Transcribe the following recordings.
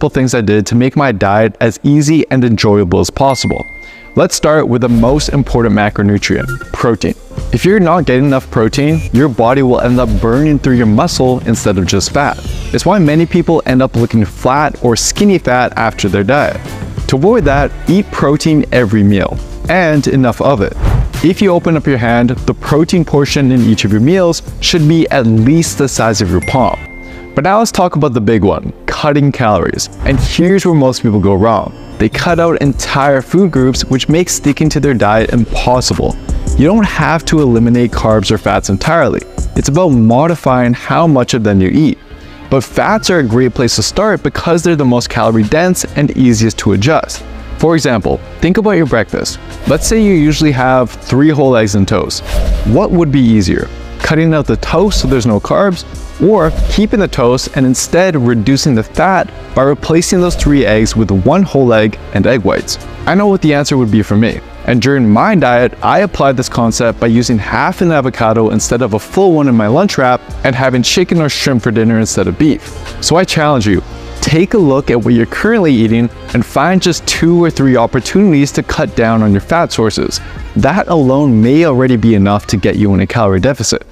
simple things I did to make my diet as easy and enjoyable as possible. Let's start with the most important macronutrient, protein. If you're not getting enough protein, your body will end up burning through your muscle instead of just fat. It's why many people end up looking flat or skinny fat after their diet. To avoid that, eat protein every meal, and enough of it. If you open up your hand, the protein portion in each of your meals should be at least the size of your palm. But now let's talk about the big one, cutting calories. And here's where most people go wrong. They cut out entire food groups, which makes sticking to their diet impossible. You don't have to eliminate carbs or fats entirely. It's about modifying how much of them you eat. But fats are a great place to start because they're the most calorie dense and easiest to adjust. For example, think about your breakfast. Let's say you usually have 3 whole eggs and toast. What would be easier? Cutting out the toast so there's no carbs, or keeping the toast and instead reducing the fat by replacing those 3 eggs with 1 whole egg and egg whites? I know what the answer would be for me. And during my diet, I applied this concept by using half an avocado instead of a full one in my lunch wrap and having chicken or shrimp for dinner instead of beef. So I challenge you, take a look at what you're currently eating and find just 2 or 3 opportunities to cut down on your fat sources. That alone may already be enough to get you in a calorie deficit.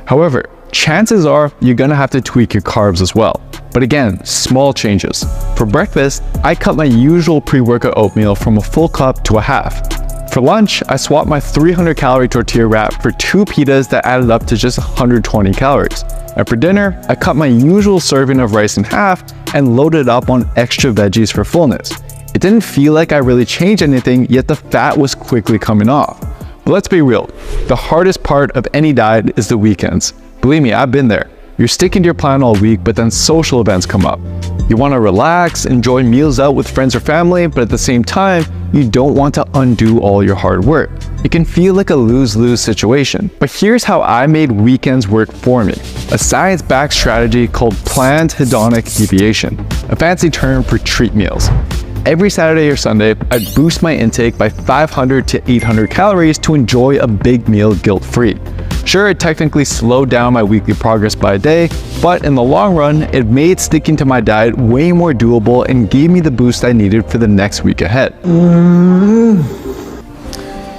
However, chances are you're gonna have to tweak your carbs as well. But again, small changes. For breakfast, I cut my usual pre-workout oatmeal from a full cup to a half. For lunch, I swapped my 300 calorie tortilla wrap for 2 pitas that added up to just 120 calories. And for dinner, I cut my usual serving of rice in half and loaded up on extra veggies for fullness. It didn't feel like I really changed anything, yet the fat was quickly coming off. But let's be real, the hardest part of any diet is the weekends. Believe me, I've been there. You're sticking to your plan all week, but then social events come up. You want to relax, enjoy meals out with friends or family, but at the same time, you don't want to undo all your hard work. It can feel like a lose-lose situation. But here's how I made weekends work for me. A science-backed strategy called planned hedonic deviation, a fancy term for treat meals. Every Saturday or Sunday, I'd boost my intake by 500 to 800 calories to enjoy a big meal guilt-free. Sure, it technically slowed down my weekly progress by a day, but in the long run, it made sticking to my diet way more doable and gave me the boost I needed for the next week ahead.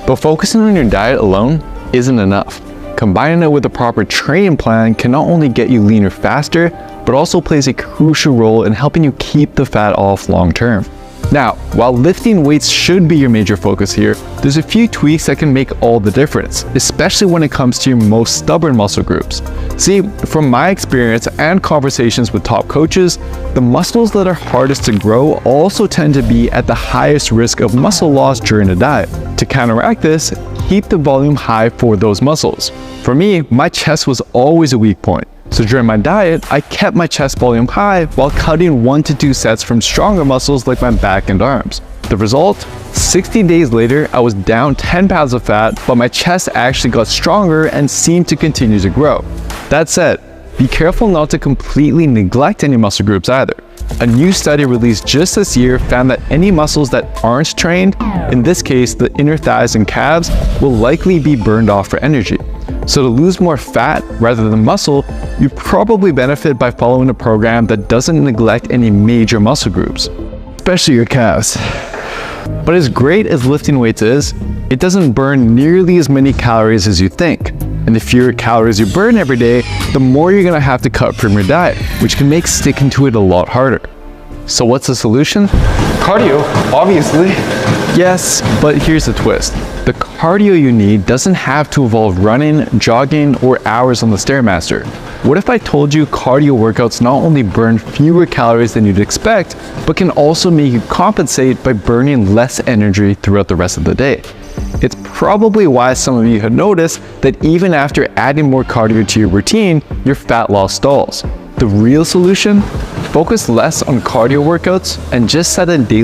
But focusing on your diet alone isn't enough. Combining it with a proper training plan can not only get you leaner faster, but also plays a crucial role in helping you keep the fat off long term. Now, while lifting weights should be your major focus here, there's a few tweaks that can make all the difference, especially when it comes to your most stubborn muscle groups. See, from my experience and conversations with top coaches, the muscles that are hardest to grow also tend to be at the highest risk of muscle loss during a diet. To counteract this, keep the volume high for those muscles. For me, my chest was always a weak point. So during my diet, I kept my chest volume high while cutting 1 to 2 sets from stronger muscles like my back and arms. The result? 60 days later, I was down 10 pounds of fat, but my chest actually got stronger and seemed to continue to grow. That said, be careful not to completely neglect any muscle groups either. A new study released just this year found that any muscles that aren't trained, in this case the inner thighs and calves, will likely be burned off for energy. So to lose more fat rather than muscle, you probably benefit by following a program that doesn't neglect any major muscle groups, especially your calves. But as great as lifting weights is, it doesn't burn nearly as many calories as you think. And the fewer calories you burn every day, the more you're gonna have to cut from your diet, which can make sticking to it a lot harder. So what's the solution? Cardio, obviously. Yes, but here's the twist. The cardio you need doesn't have to involve running, jogging, or hours on the Stairmaster. What if I told you cardio workouts not only burn fewer calories than you'd expect, but can also make you compensate by burning less energy throughout the rest of the day? It's probably why some of you have noticed that even after adding more cardio to your routine, your fat loss stalls. The real solution? Focus less on cardio workouts and just set a daily